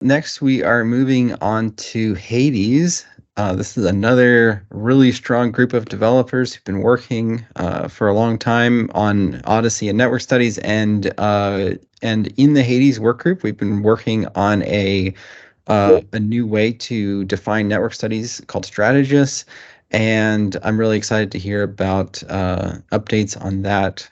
next we are moving on to HADES. This is another really strong group of developers who've been working for a long time on OHDSI and network studies, and in the HADES work group, we've been working on a new way to define network studies called Strategist, and I'm really excited to hear about updates on that.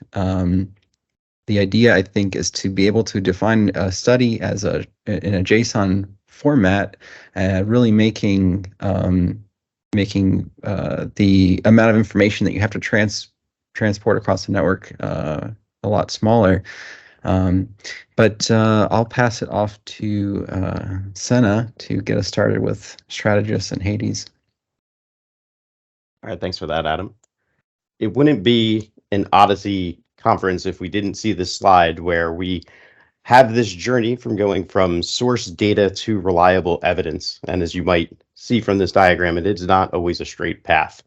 The idea, I think, is to be able to define a study in a JSON format, really making the amount of information that you have to transport across the network a lot smaller. But I'll pass it off to Sena to get us started with Strategist and HADES. All right, thanks for that, Adam. It wouldn't be an OHDSI conference if we didn't see this slide where we have this journey from going from source data to reliable evidence. And as you might see from this diagram, it is not always a straight path.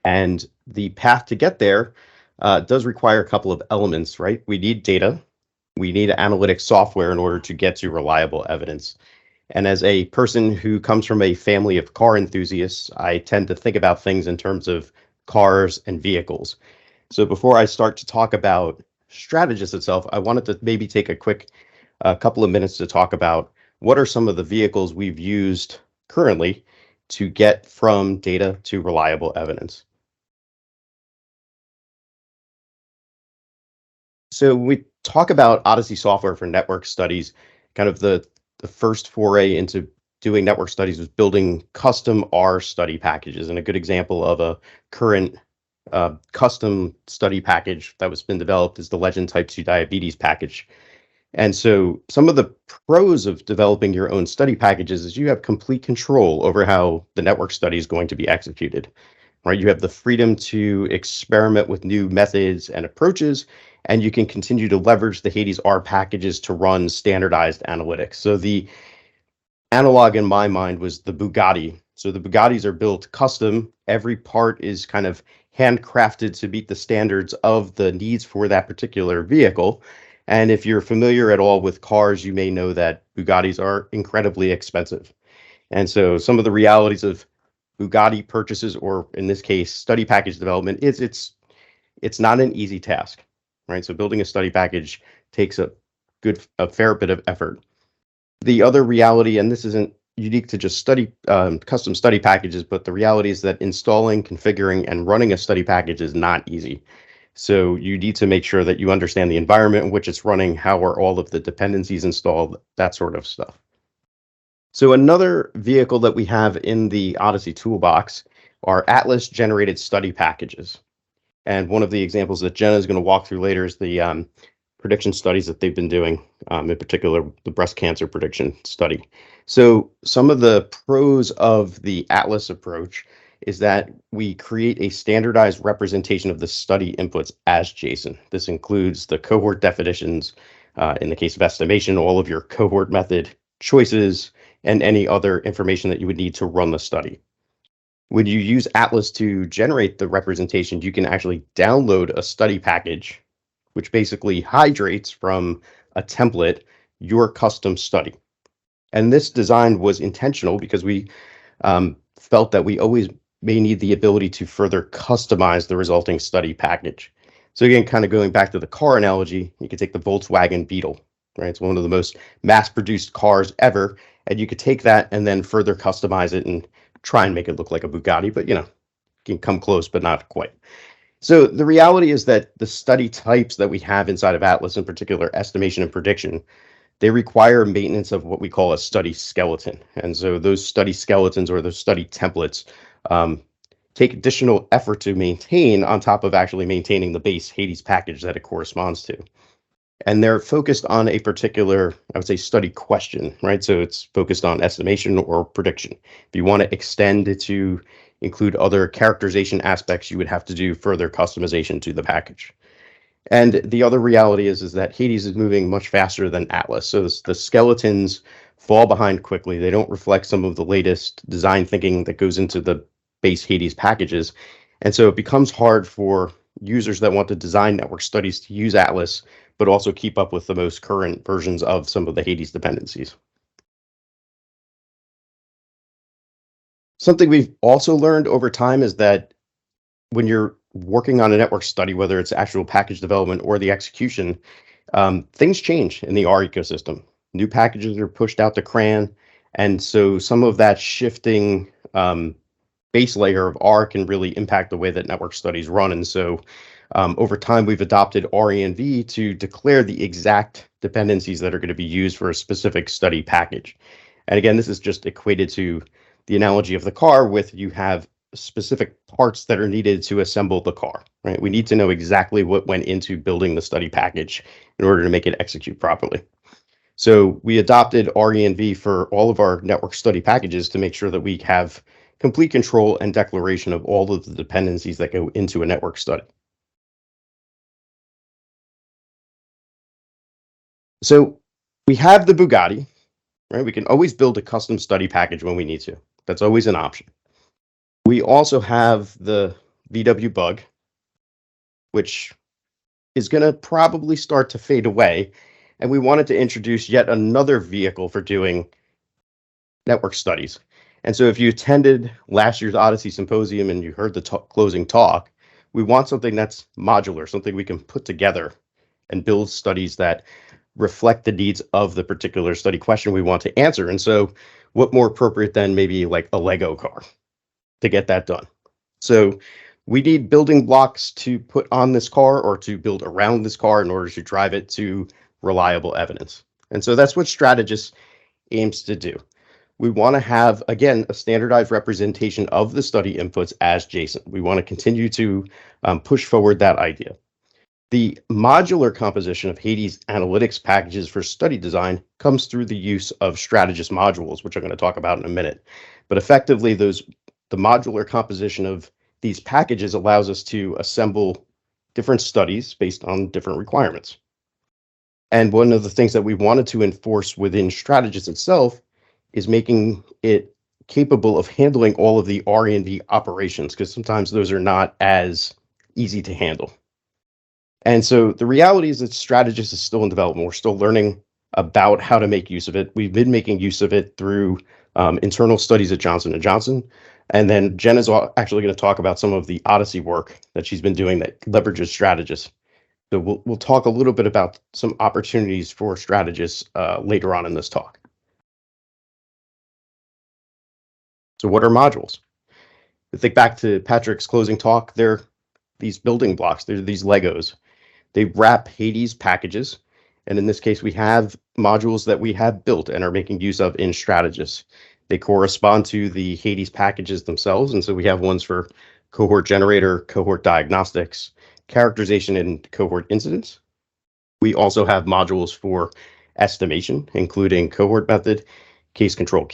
And the path to get there does require a couple of elements, right? We need data. We need analytic software in order to get to reliable evidence. And as a person who comes from a family of car enthusiasts, I tend to think about things in terms of cars and vehicles. So before I start to talk about Strategist itself, I wanted to maybe take a quick couple of minutes to talk about what are some of the vehicles we've used currently to get from data to reliable evidence. So we talk about OHDSI software for network studies, kind of the first foray into doing network studies was building custom R study packages. And a good example of a current custom study package that was been developed is the Legend Type 2 Diabetes package. And so some of the pros of developing your own study packages is you have complete control over how the network study is going to be executed, right? You have the freedom to experiment with new methods and approaches, and you can continue to leverage the HADES R packages to run standardized analytics. So the analog in my mind was the Bugatti. So the Bugattis are built custom. Every part is kind of handcrafted to meet the standards of the needs for that particular vehicle. And if you're familiar at all with cars, you may know that Bugattis are incredibly expensive. And so some of the realities of Bugatti purchases, or in this case, study package development, is it's not an easy task, right? So building a study package takes a fair bit of effort. The other reality, and this isn't unique to just custom study packages, but the reality is that installing, configuring, and running a study package is not easy. So you need to make sure that you understand the environment in which it's running, how are all of the dependencies installed, that sort of stuff. So another vehicle that we have in the OHDSI toolbox are Atlas generated study packages. And one of the examples that Jenna is going to walk through later is the prediction studies that they've been doing, in particular, the breast cancer prediction study. So some of the pros of the Atlas approach is that we create a standardized representation of the study inputs as JSON. This includes the cohort definitions, in the case of estimation, all of your cohort method choices, and any other information that you would need to run the study. When you use Atlas to generate the representation, you can actually download a study package, which basically hydrates from a template your custom study. And this design was intentional because we felt that we always may need the ability to further customize the resulting study package. So again, kind of going back to the car analogy, you could take the Volkswagen Beetle, right? It's one of the most mass-produced cars ever, and you could take that and then further customize it and try and make it look like a Bugatti, but you can come close, but not quite. So the reality is that the study types that we have inside of Atlas, in particular estimation and prediction, they require maintenance of what we call a study skeleton. And so those study skeletons or those study templates take additional effort to maintain on top of actually maintaining the base HADES package that it corresponds to. And they're focused on a particular, I would say, study question, right? So it's focused on estimation or prediction. If you want to extend it to include other characterization aspects, you would have to do further customization to the package. And the other reality is that HADES is moving much faster than Atlas. So the skeletons fall behind quickly. They don't reflect some of the latest design thinking that goes into the base HADES packages. And so it becomes hard for users that want to design network studies to use Atlas, but also keep up with the most current versions of some of the HADES dependencies. Something we've also learned over time is that when you're working on a network study, whether it's actual package development or the execution, things change in the R ecosystem. New packages are pushed out to CRAN, and so some of that shifting base layer of R can really impact the way that network studies run. And so over time, we've adopted RENV to declare the exact dependencies that are going to be used for a specific study package. And again, this is just equated to the analogy of the car with you have specific parts that are needed to assemble the car, right? We need to know exactly what went into building the study package in order to make it execute properly. So we adopted RENV for all of our network study packages to make sure that we have complete control and declaration of all of the dependencies that go into a network study. So we have the Bugatti, right? We can always build a custom study package when we need to. That's always an option. We also have the VW Bug, which is going to probably start to fade away. And we wanted to introduce yet another vehicle for doing network studies. And so if you attended last year's Odyssey Symposium and you heard the closing talk, we want something that's modular, something we can put together and build studies that reflect the needs of the particular study question we want to answer. And so what more appropriate than maybe like a Lego car to get that done? So we need building blocks to put on this car or to build around this car in order to drive it to reliable evidence. And so that's what Strategist aims to do. We want to have, again, a standardized representation of the study inputs as JSON. We want to continue to push forward that idea. The modular composition of HADES analytics packages for study design comes through the use of Strategist modules, which I'm going to talk about in a minute. But effectively, the modular composition of these packages allows us to assemble different studies based on different requirements. And one of the things that we wanted to enforce within Strategist itself is making it capable of handling all of the R&D operations, because sometimes those are not as easy to handle. And so the reality is that Strategist is still in development. We're still learning about how to make use of it. We've been making use of it through internal studies at Johnson & Johnson. And then Jen is actually going to talk about some of the Odyssey work that she's been doing that leverages Strategist. So we'll talk a little bit about some opportunities for Strategist later on in this talk. So what are modules? I think back to Patrick's closing talk, they're these building blocks, they're these Legos. They wrap HADES packages. And in this case, we have modules that we have built and are making use of in Strategist. They correspond to the HADES packages themselves. And so we have ones for cohort generator, cohort diagnostics, characterization, and cohort incidents. We also have modules for estimation, including cohort method, case control,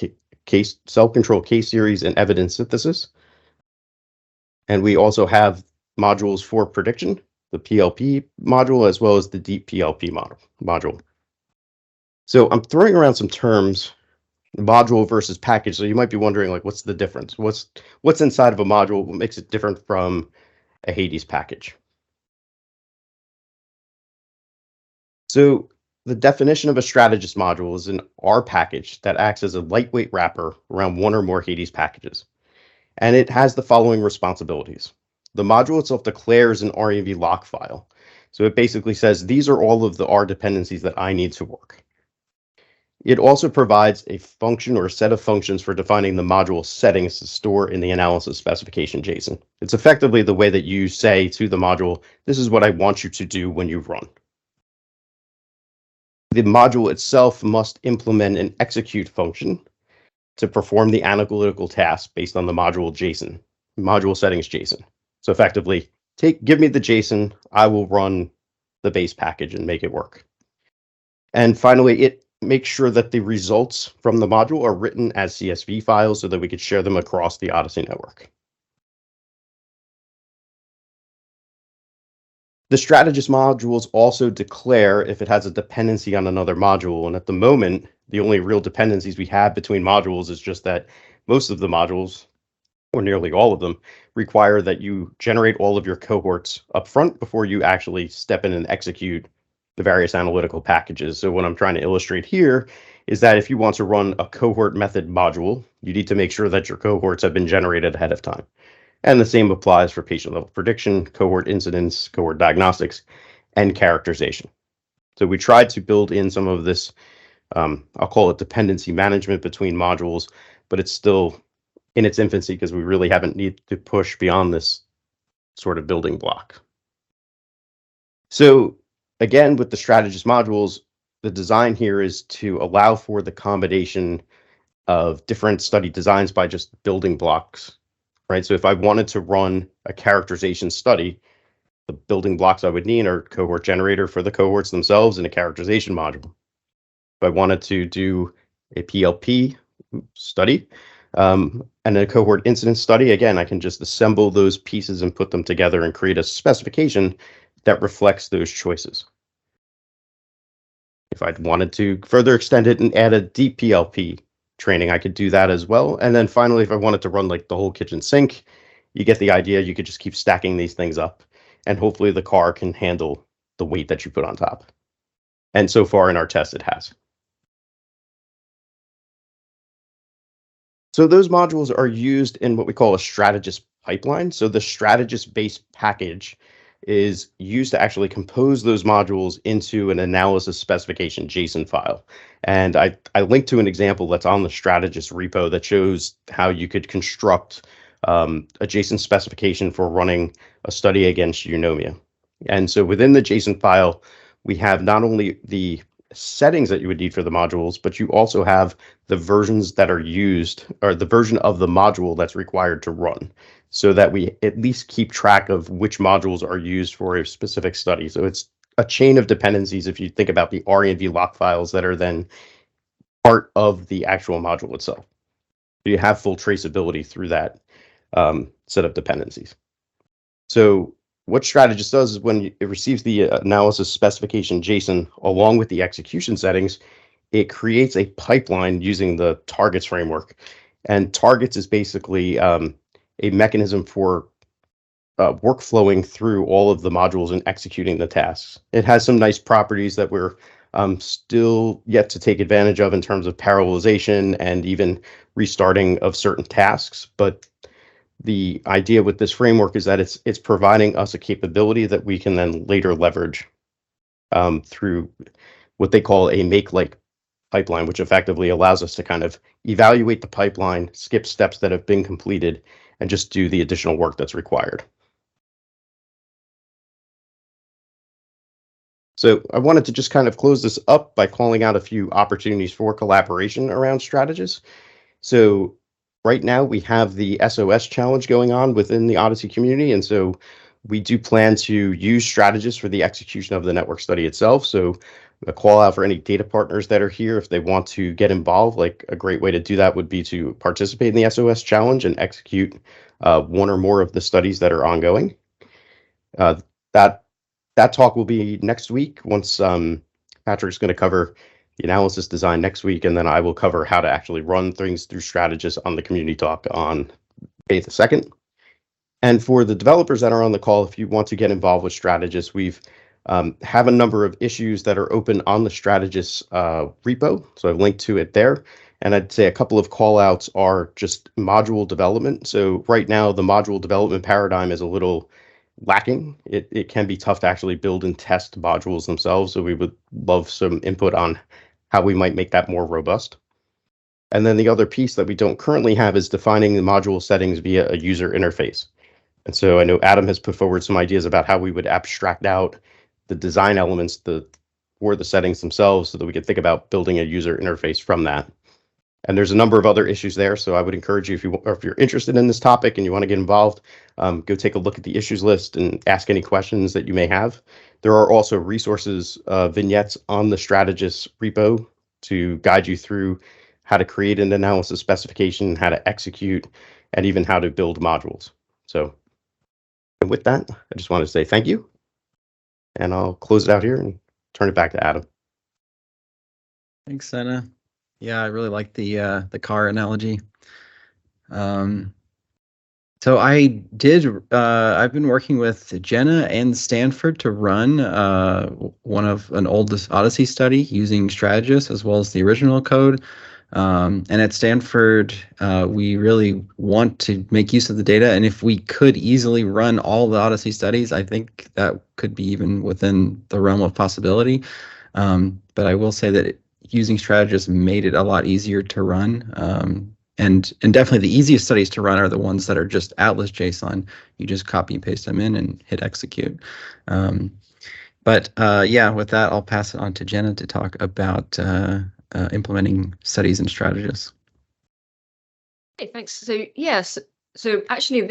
case self-control case series, and evidence synthesis. And we also have modules for prediction, the PLP module, as well as the deep PLP module. So I'm throwing around some terms, module versus package. So you might be wondering, like, what's the difference? What's inside of a module? What makes it different from a HADES package? So the definition of a Strategist module is an R package that acts as a lightweight wrapper around one or more HADES packages. And it has the following responsibilities. The module itself declares an RENV lock file. So it basically says, these are all of the R dependencies that I need to work. It also provides a function or a set of functions for defining the module settings to store in the analysis specification JSON. It's effectively the way that you say to the module, this is what I want you to do when you run. The module itself must implement an execute function to perform the analytical task based on the module JSON, module settings JSON. So effectively, give me the JSON, I will run the base package and make it work. And finally, it makes sure that the results from the module are written as CSV files so that we could share them across the Odyssey network. The Strategist modules also declare if it has a dependency on another module. And at the moment, the only real dependencies we have between modules is just that most of the modules, or nearly all of them, require that you generate all of your cohorts up front before you actually step in and execute the various analytical packages. So what I'm trying to illustrate here is that if you want to run a cohort method module, you need to make sure that your cohorts have been generated ahead of time. And the same applies for patient level prediction, cohort incidence, cohort diagnostics, and characterization. So we tried to build in some of this, I'll call it dependency management between modules, but it's still in its infancy because we really haven't needed to push beyond this sort of building block. So again, with the Strategist modules, the design here is to allow for the combination of different study designs by just building blocks, right? So if I wanted to run a characterization study, the building blocks I would need are cohort generator for the cohorts themselves and a characterization module. If I wanted to do a PLP study and a cohort incidence study, again, I can just assemble those pieces and put them together and create a specification that reflects those choices. If I wanted to further extend it and add a DPLP training, I could do that as well. And then finally, if I wanted to run like the whole kitchen sink, you get the idea. You could just keep stacking these things up, and hopefully the car can handle the weight that you put on top. And so far in our test, it has. So those modules are used in what we call a Strategist pipeline. So the Strategist-based package is used to actually compose those modules into an analysis specification JSON file. And I linked to an example that's on the Strategist repo that shows how you could construct a JSON specification for running a study against eunomia. And so within the JSON file, we have not only the settings that you would need for the modules, but you also have the versions that are used, or the version of the module that's required to run, so that we at least keep track of which modules are used for a specific study. So it's a chain of dependencies if you think about the R&V lock files that are then part of the actual module itself. So you have full traceability through that set of dependencies. So what Strategist does is when it receives the analysis specification JSON along with the execution settings, it creates a pipeline using the targets framework. And targets is basically a mechanism for workflowing through all of the modules and executing the tasks. It has some nice properties that we're still yet to take advantage of in terms of parallelization and even restarting of certain tasks. But the idea with this framework is that it's providing us a capability that we can then later leverage through what they call a make-like pipeline, which effectively allows us to kind of evaluate the pipeline, skip steps that have been completed, and just do the additional work that's required. So I wanted to just kind of close this up by calling out a few opportunities for collaboration around Strategist. So right now we have the SOS challenge going on within the OHDSI community. And so we do plan to use Strategist for the execution of the network study itself. So a call out for any data partners that are here, if they want to get involved, like a great way to do that would be to participate in the SOS challenge and execute one or more of the studies that are ongoing. That talk will be next week once Patrick's going to cover the analysis design next week, and then I will cover how to actually run things through Strategist on the community talk on May the 2nd. And for the developers that are on the call, if you want to get involved with Strategist, we've have a number of issues that are open on the Strategist repo. So I've linked to it there. And I'd say a couple of call outs are just module development. So right now, the module development paradigm is a little lacking. It can be tough to actually build and test modules themselves. So we would love some input on how we might make that more robust. And then the other piece that we don't currently have is defining the module settings via a user interface. And so I know Adam has put forward some ideas about how we would abstract out the design elements for the settings themselves so that we could think about building a user interface from that. And there's a number of other issues there. So I would encourage you, if you're interested in this topic and you want to get involved, go take a look at the issues list and ask any questions that you may have. There are also resources, vignettes on the Strategist repo to guide you through how to create an analysis specification, how to execute, and even how to build modules. So and with that, I just want to say thank you. And I'll close it out here and turn it back to Adam. Thanks, Sena. Yeah, I really like the car analogy. So I've been working with Jenna and Stanford to run one of an old Odyssey study using Strategist as well as the original code. And at Stanford, we really want to make use of the data. And if we could easily run all the Odyssey studies, I think that could be even within the realm of possibility. But I will say that using Strategist made it a lot easier to run. And definitely the easiest studies to run are the ones that are just Atlas JSON. You just copy and paste them in and hit execute. But yeah, with that, I'll pass it on to Jenna to talk about implementing studies and strategies. Hey, thanks. So yes, so actually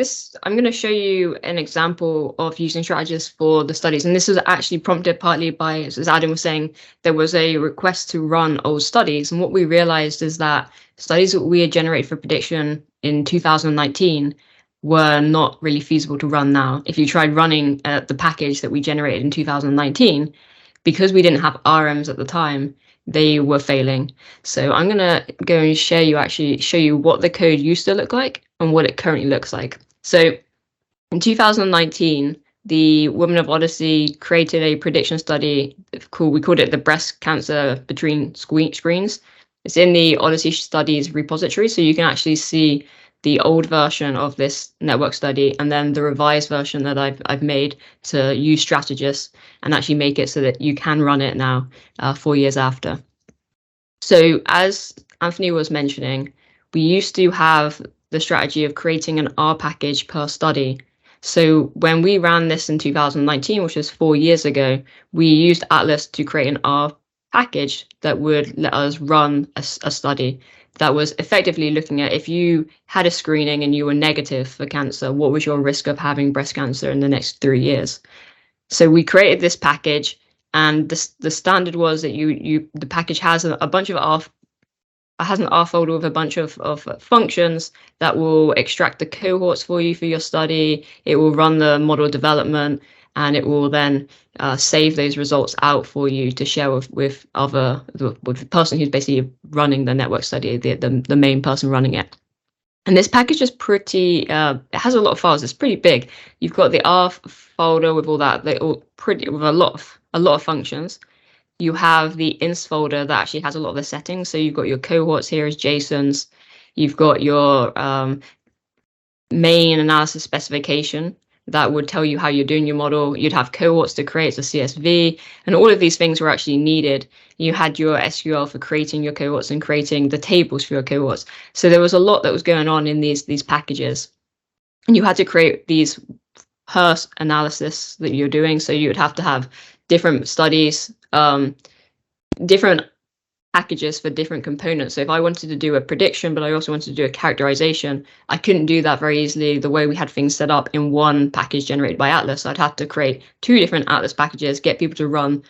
I'm going to show you an example of using Strategist for the studies. And this was actually prompted partly by, as Adam was saying, there was a request to run old studies. And what we realized is that studies that we had generated for prediction in 2019 were not really feasible to run now. If you tried running the package that we generated in 2019, because we didn't have RMs at the time, they were failing. So I'm going to go and show you what the code used to look like and what it currently looks like. So in 2019, the women of Odyssey created a prediction study we called it the breast cancer between screens. It's in the Odyssey studies repository, so you can actually see the old version of this network study and then the revised version that I've made to use Strategist and actually make it so that you can run it now 4 years after. So as Anthony was mentioning, we used to have the strategy of creating an R package per study. So when we ran this in 2019, which was 4 years ago, we used Atlas to create an R package that would let us run a study that was effectively looking at if you had a screening and you were negative for cancer, what was your risk of having breast cancer in the next 3 years? So we created this package, and the standard was that the package has a bunch of an R folder with a bunch of functions that will extract the cohorts for you for your study. It will run the model development, and it will then save those results out for you to share with the person who's basically running the network study, the main person running it. And this package is pretty, it has a lot of files. It's pretty big. You've got the R folder with all that, with a lot of functions. You have the inst folder that actually has a lot of the settings. So you've got your cohorts here as JSONs. You've got your main analysis specification that would tell you how you're doing your model. You'd have cohorts to create as a CSV, and all of these things were actually needed. You had your SQL for creating your cohorts and creating the tables for your cohorts. So there was a lot that was going on in these packages, and you had to create these per analysis that you're doing. So you would have to have different studies, different packages for different components. So if I wanted to do a prediction, but I also wanted to do a characterization, I couldn't do that very easily the way we had things set up in one package generated by Atlas. I'd have to create 2 different Atlas packages, get people to run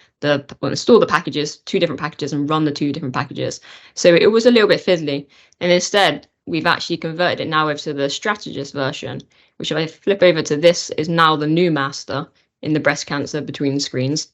install the packages, 2 different packages, and run the 2 different packages. So it was a little bit fiddly. And instead, we've actually converted it now over to the Strategist version, which if I flip over to this is now the new master in the breast cancer between screens.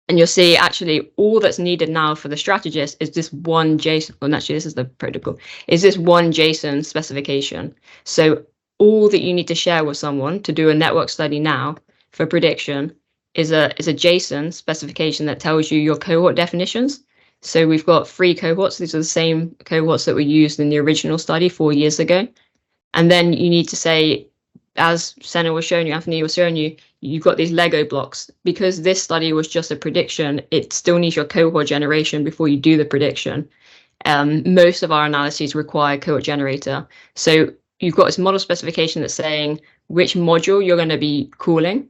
And you'll see actually all that's needed now for the Strategist is this one JSON. Well, actually, this is the protocol. Is this one JSON specification? So all that you need to share with someone to do a network study now for prediction is a JSON specification that tells you your cohort definitions. So we've got 3 cohorts. These are the same cohorts that were used in the original study 4 years ago. And then you need to say, as Sena was showing you, Anthony was showing you, you've got these Lego blocks. Because this study was just a prediction, it still needs your cohort generation before you do the prediction. Most of our analyses require cohort generator. So you've got this model specification that's saying which module you're going to be calling.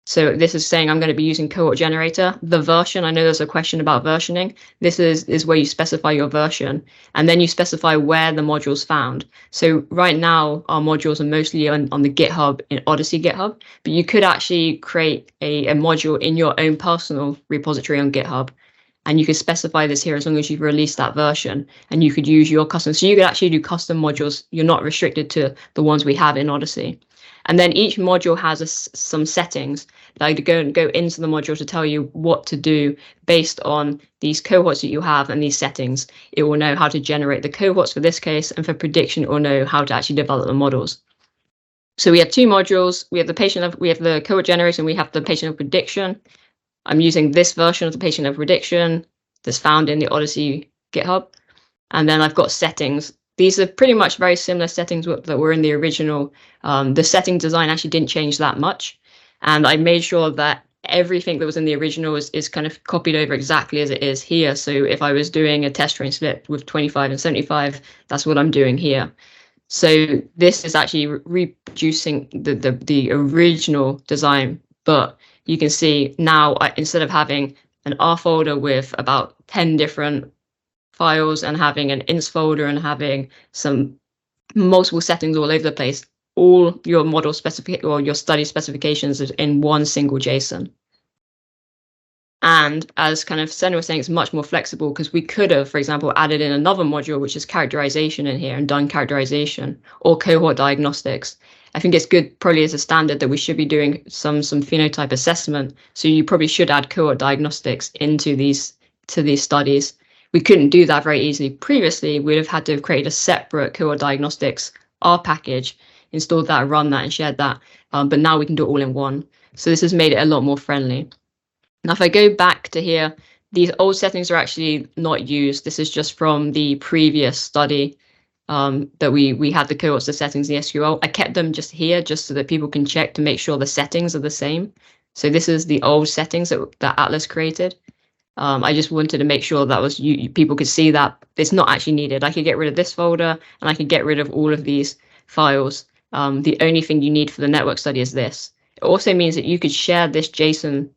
So this is saying I'm going to be using cohort generator. The version, I know there's a question about versioning. This is where you specify your version, and then you specify where the module's found. So right now, our modules are mostly on the GitHub, in Odyssey GitHub, but you could actually create a module in your own personal repository on GitHub, and you could specify this here as long as you've released that version, and you could use your custom. So you could actually do custom modules. You're not restricted to the ones we have in Odyssey. And then each module has some settings that go into the module to tell you what to do based on these cohorts that you have and these settings. It will know how to generate the cohorts for this case, and for prediction, it will know how to actually develop the models. So we have two modules. We have the cohort generator, and we have the patient level prediction. I'm using this version of the patient level prediction that's found in the OHDSI GitHub. And then I've got settings. These are pretty much very similar settings that were in the original. The setting design actually didn't change that much. And I made sure that everything that was in the original is kind of copied over exactly as it is here. So if I was doing a test train split with 25 and 75, that's what I'm doing here. So this is actually reproducing the original design, but you can see now instead of having an R folder with about 10 different files and having an inst folder and having some multiple settings all over the place, all your model or your study specifications is in one single JSON. And as kind of Sena was saying, it's much more flexible because we could have, for example, added in another module, which is characterization in here and done characterization or cohort diagnostics. I think it's good probably as a standard that we should be doing some phenotype assessment. So you probably should add cohort diagnostics into these studies. We couldn't do that very easily. Previously, we'd have had to have created a separate cohort diagnostics R package, installed that, run that, and shared that. But now we can do it all in one. So this has made it a lot more friendly. Now, if I go back to here, these old settings are actually not used. This is just from the previous study that we had the cohorts, the settings, the SQL. I kept them just here just so that people can check to make sure the settings are the same. So this is the old settings that Atlas created. I just wanted to make sure that was people could see that it's not actually needed. I could get rid of this folder and I could get rid of all of these files. The only thing you need for the network study is this. It also means that you could share this JSON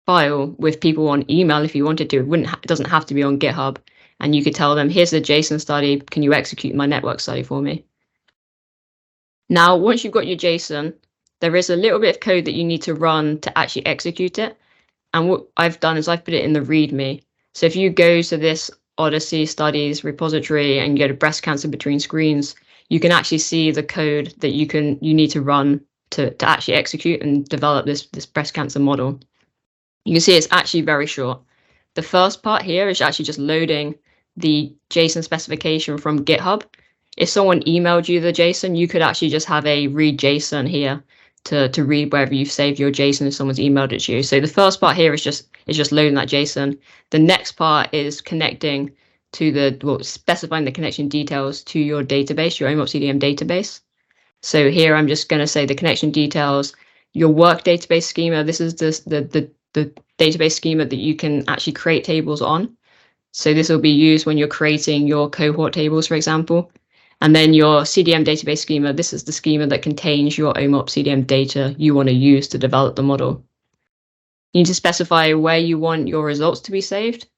file with people on email if you wanted to. It doesn't have to be on GitHub. And you could tell them, here's the JSON study. Can you execute my network study for me? Now, once you've got your JSON, there is a little bit of code that you need to run to actually execute it. And what I've done is I've put it in the README. So if you go to this OHDSI studies repository and you go to breast cancer between screens, you can actually see the code that you need to run to actually execute and develop this breast cancer model. You can see it's actually very short. The first part here is actually just loading the JSON specification from GitHub. If someone emailed you the JSON, you could actually just have a read JSON here to read wherever you've saved your JSON if someone's emailed it to you. So the first part here is just loading that JSON. The next part is connecting to specifying the connection details to your database, your OMOP-CDM database. So here I'm just going to say the connection details, your work database schema. This is the database schema that you can actually create tables on. So this will be used when you're creating your cohort tables, for example. And then your CDM database schema, this is the schema that contains your OMOP CDM data you want to use to develop the model. You need to specify where you want your results to be saved.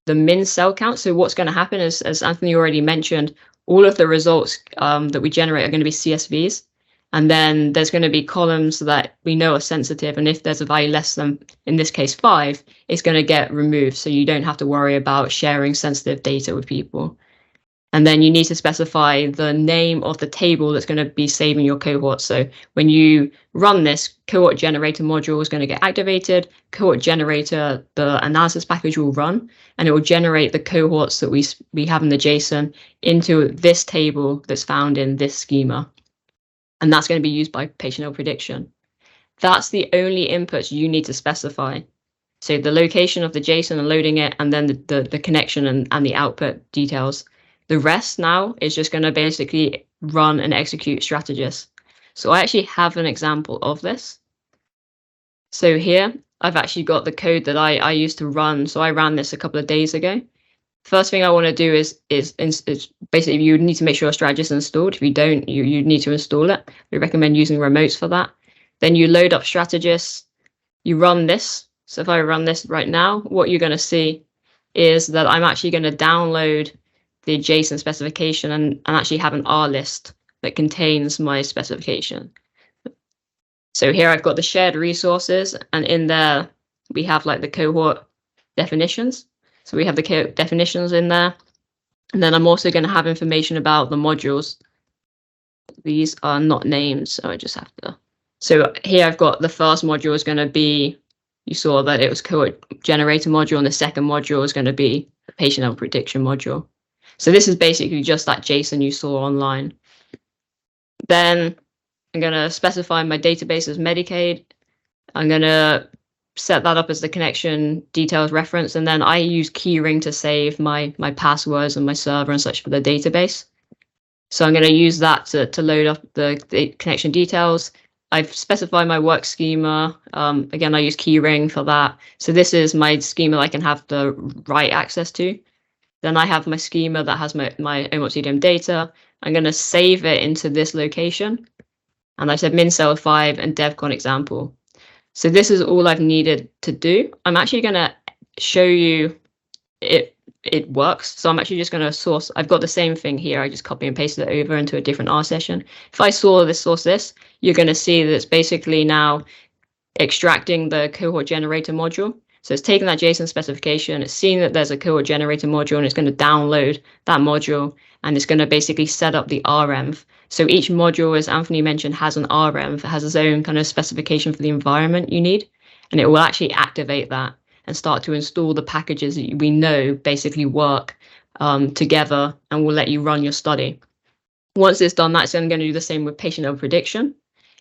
The min cell count, so what's going to happen is, as Anthony already mentioned, all of the results that we generate are going to be CSVs. And then there's going to be columns that we know are sensitive. And if there's a value less than, in this case, 5, it's going to get removed. So you don't have to worry about sharing sensitive data with people. And then you need to specify the name of the table that's going to be saving your cohort. So when you run this, cohort generator module is going to get activated. Cohort generator, the analysis package will run, and it will generate the cohorts that we have in the JSON into this table that's found in this schema. And that's going to be used by patient level prediction. That's the only inputs you need to specify. So the location of the JSON and loading it, and then the connection and the output details. The rest now is just going to basically run and execute Strategist. So I actually have an example of this. So here, I've actually got the code that I used to run. So I ran this a couple of days ago. First thing I want to do is basically you need to make sure Strategist is installed. If you don't, you need to install it. We recommend using remotes for that. Then you load up Strategist. You run this. So if I run this right now, what you're going to see is that I'm actually going to download the JSON specification and actually have an R list that contains my specification. So here I've got the shared resources, and in there we have like the cohort definitions. So we have the definitions in there. And then I'm also going to have information about the modules. These are not named, so I just have to. So here I've got the first module is going to be, you saw that it was cohort generator module, and the second module is going to be the patient level prediction module. So this is basically just that JSON you saw online. Then I'm going to specify my database as Medicaid. I'm going to set that up as the connection details reference, and then I use keyring to save my passwords and my server and such for the database. So I'm going to use that to load up the connection details. I've specified my work schema. Again, I use keyring for that. So this is my schema that I can have the write access to. Then I have my schema that has my OHDSI data. I'm going to save it into this location. And I said min cell 5 and DevCon example. So this is all I've needed to do. I'm actually going to show you it works. So I'm actually just going to source. I've got the same thing here. I just copy and pasted it over into a different R session. If I source this, you're going to see that it's basically now extracting the cohort generator module. So it's taking that JSON specification, it's seeing that there's a cohort generator module, and it's going to download that module, and it's going to basically set up the REnv. So each module, as Anthony mentioned, has an REnv. It has its own kind of specification for the environment you need, and it will actually activate that and start to install the packages that we know basically work together and will let you run your study. Once it's done, that's then going to do the same with patient level prediction.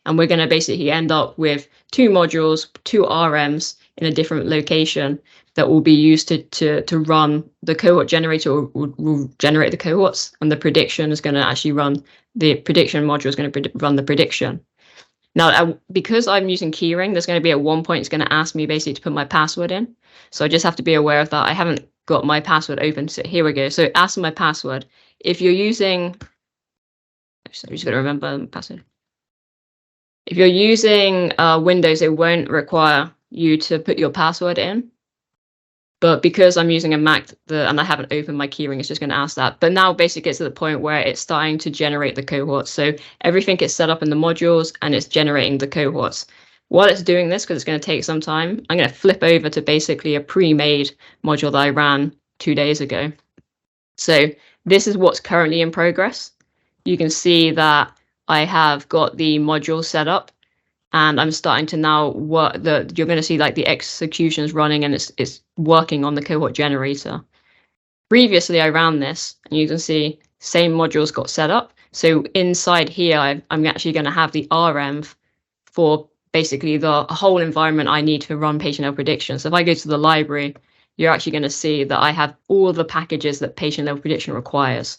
And we're going to basically end up with 2 modules, 2 REms in a different location that will be used to run the cohort generator, will generate the cohorts, and the prediction is going to actually run, the prediction module is going to run the prediction. Now, because I'm using keyring, there's going to be at one point, it's going to ask me basically to put my password in. So I just have to be aware of that. I haven't got my password open. So here we go. So ask my password. If you're using, so I'm just going to remember the password. If you're using Windows, it won't require you to put your password in. But because I'm using a Mac and I haven't opened my keyring, it's just going to ask that. But now basically it's to the point where it's starting to generate the cohorts. So everything is set up in the modules and it's generating the cohorts. While it's doing this, because it's going to take some time, I'm going to flip over to basically a pre-made module that I ran 2 days ago. So this is what's currently in progress. You can see that I have got the module set up, and I'm starting to now work. You're going to see like the executions running, and it's working on the cohort generator. Previously, I ran this, and you can see same modules got set up. So inside here, I'm actually going to have the REnv for basically the whole environment I need to run patient level prediction. So if I go to the library, you're actually going to see that I have all the packages that patient level prediction requires.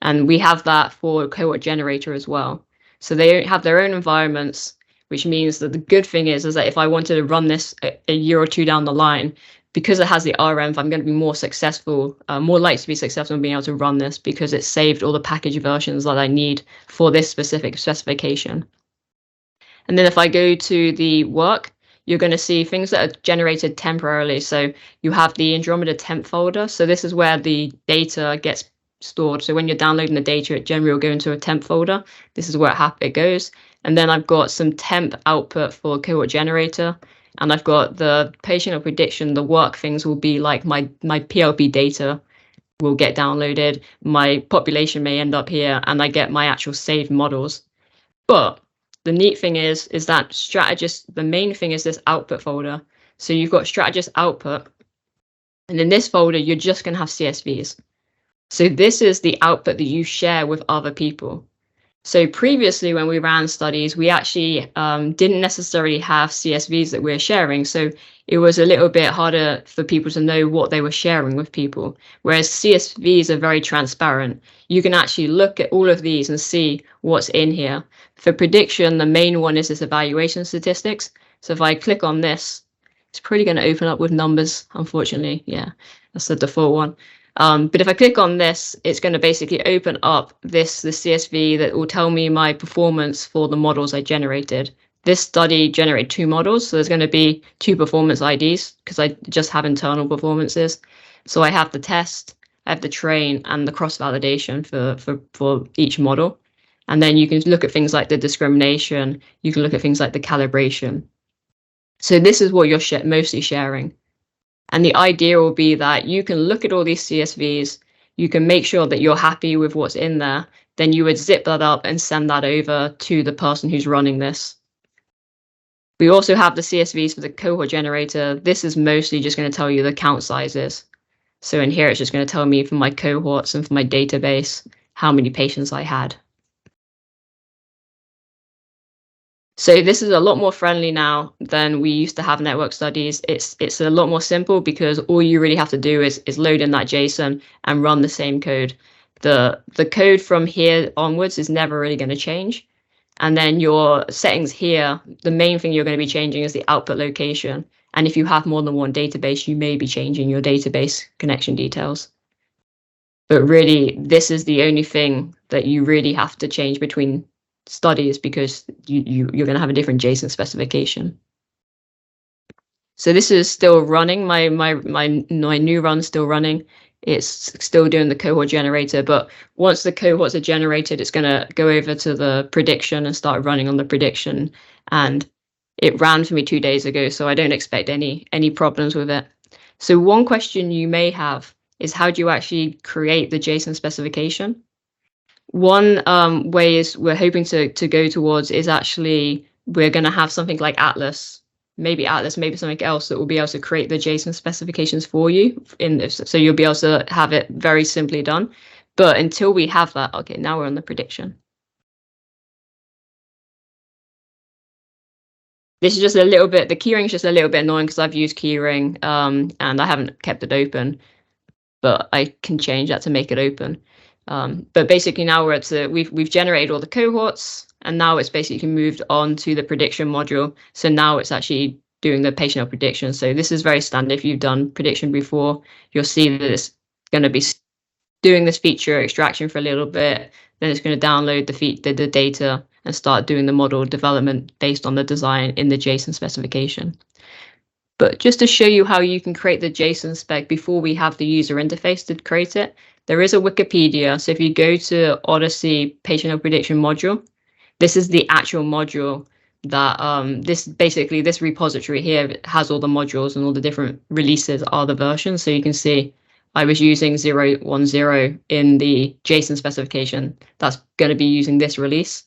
And we have that for cohort generator as well. So they have their own environments, which means that the good thing is that if I wanted to run this a year or 2 down the line, because it has the REnv, I'm going to be more successful, more likely to be successful in being able to run this because it's saved all the package versions that I need for this specific specification. And then if I go to the work, you're going to see things that are generated temporarily. So you have the Andromeda temp folder. So this is where the data gets stored. So when you're downloading the data, it generally will go into a temp folder. This is where it goes. And then I've got some temp output for cohort generator. And I've got the patient level prediction, the work things will be like my PLP data will get downloaded. My population may end up here, and I get my actual saved models. But the neat thing is that Strategist, the main thing is this output folder. So you've got Strategist output. And in this folder, you're just going to have CSVs. So this is the output that you share with other people. So previously, when we ran studies, we actually didn't necessarily have CSVs that we were sharing. So it was a little bit harder for people to know what they were sharing with people. Whereas CSVs are very transparent. You can actually look at all of these and see what's in here. For prediction, the main one is this evaluation statistics. So if I click on this, it's probably going to open up with numbers, unfortunately. Yeah, that's the default one. But if I click on this, it's going to basically open up the CSV that will tell me my performance for the models I generated. This study generated 2 models, so there's going to be 2 performance IDs because I just have internal performances. So I have the test, I have the train, and the cross-validation for each model. And then you can look at things like the discrimination, you can look at things like the calibration. So this is what you're mostly sharing. And the idea will be that you can look at all these CSVs, you can make sure that you're happy with what's in there, then you would zip that up and send that over to the person who's running this. We also have the CSVs for the cohort generator. This is mostly just going to tell you the count sizes. So in here, it's just going to tell me for my cohorts and for my database, how many patients I had. So this is a lot more friendly now than we used to have network studies. It's a lot more simple because all you really have to do is load in that JSON and run the same code. The code from here onwards is never really going to change. And then your settings here, the main thing you're going to be changing is the output location. And if you have more than one database, you may be changing your database connection details. But really, this is the only thing that you really have to change between studies because you're going to have a different JSON specification. So this is still running. My new run's still running. It's still doing the cohort generator, but once the cohorts are generated, it's going to go over to the prediction and start running on the prediction. And it ran for me 2 days ago, so I don't expect any problems with it. So one question you may have is how do you actually create the JSON specification? One way is we're hoping to go towards is actually we're going to have something like Atlas, maybe something else that will be able to create the JSON specifications for you. So you'll be able to have it very simply done. But until we have that, okay, now we're on the prediction. This is just a little bit, the keyring is just a little bit annoying because I've used keyring and I haven't kept it open, but I can change that to make it open. But basically now we're at we've generated all the cohorts and now it's basically moved on to the prediction module. So now it's actually doing the patient health prediction. So this is very standard. If you've done prediction before, you'll see that it's going to be doing this feature extraction for a little bit. Then it's going to download the data and start doing the model development based on the design in the JSON specification. But just to show you how you can create the JSON spec before we have the user interface to create it, there is a Wikipedia. So if you go to OHDSI patient health prediction module, this is the actual module that this repository here has all the modules and all the different releases are the versions. So you can see I was using 0.10 in the JSON specification. That's going to be using this release.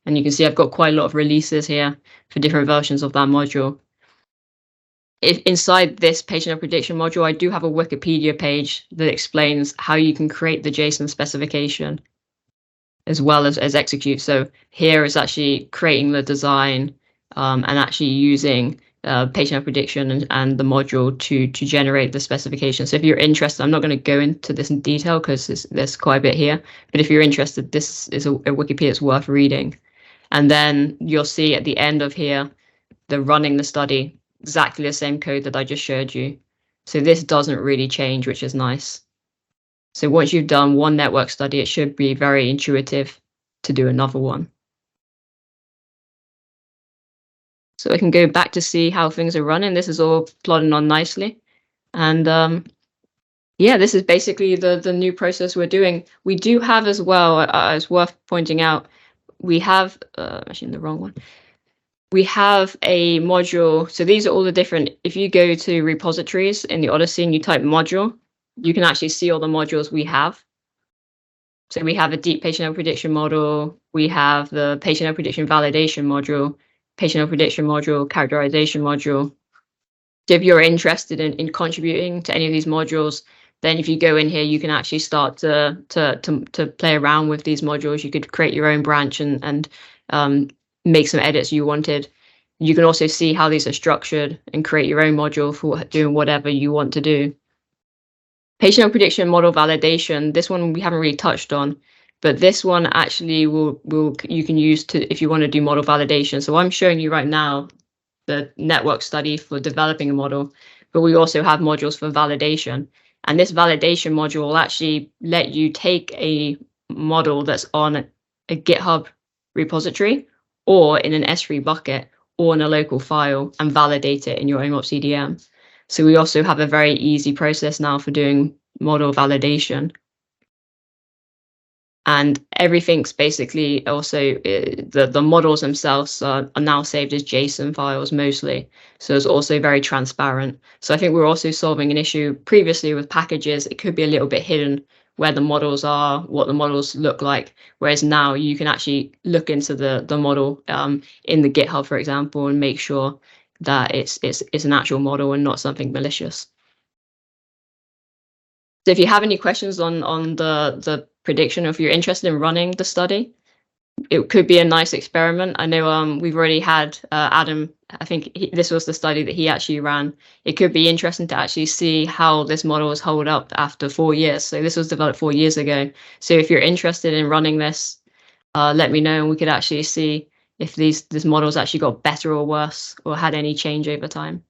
And you can see I've got quite a lot of releases here for different versions of that module. Inside this patient health prediction module, I do have a Wikipedia page that explains how you can create the JSON specification as well as execute. So here is actually creating the design and actually using patient health prediction and the module to generate the specification. So if you're interested, I'm not going to go into this in detail because there's quite a bit here, but if you're interested, this is a Wikipedia that's worth reading. And then you'll see at the end of here, the running the study, exactly the same code that I just showed you. So this doesn't really change, which is nice. So once you've done one network study, it should be very intuitive to do another one. So I can go back to see how things are running. This is all plodding on nicely. And yeah, this is basically the new process we're doing. We do have as well, it's worth pointing out, we have, actually in the wrong one. We have a module. So these are all the different, if you go to repositories in the OHDSI and you type module, you can actually see all the modules we have. So we have a deep patient health prediction model. We have the patient health prediction validation module, patient health prediction module, characterization module. So if you're interested in contributing to any of these modules, then if you go in here, you can actually start to play around with these modules. You could create your own branch and make some edits you wanted. You can also see how these are structured and create your own module for doing whatever you want to do. Patient health prediction model validation, this one we haven't really touched on, but this one actually you can use to if you want to do model validation. So I'm showing you right now the network study for developing a model, but we also have modules for validation. And this validation module will actually let you take a model that's on a GitHub repository or in an S3 bucket or in a local file and validate it in your own CDM. So we also have a very easy process now for doing model validation. And everything's basically also, the models themselves are now saved as JSON files mostly. So it's also very transparent. So I think we're also solving an issue previously with packages. It could be a little bit hidden where the models are, what the models look like. Whereas now you can actually look into the model in the GitHub, for example, and make sure that it's an actual model and not something malicious. So if you have any questions on the prediction, or if you're interested in running the study, it could be a nice experiment. I know we've already had Adam. I think this was the study that he actually ran. It could be interesting to actually see how this model has held up after 4 years. So this was developed 4 years ago. So if you're interested in running this, let me know, and we could actually see if these models actually got better or worse or had any change over time.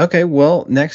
Okay, well, next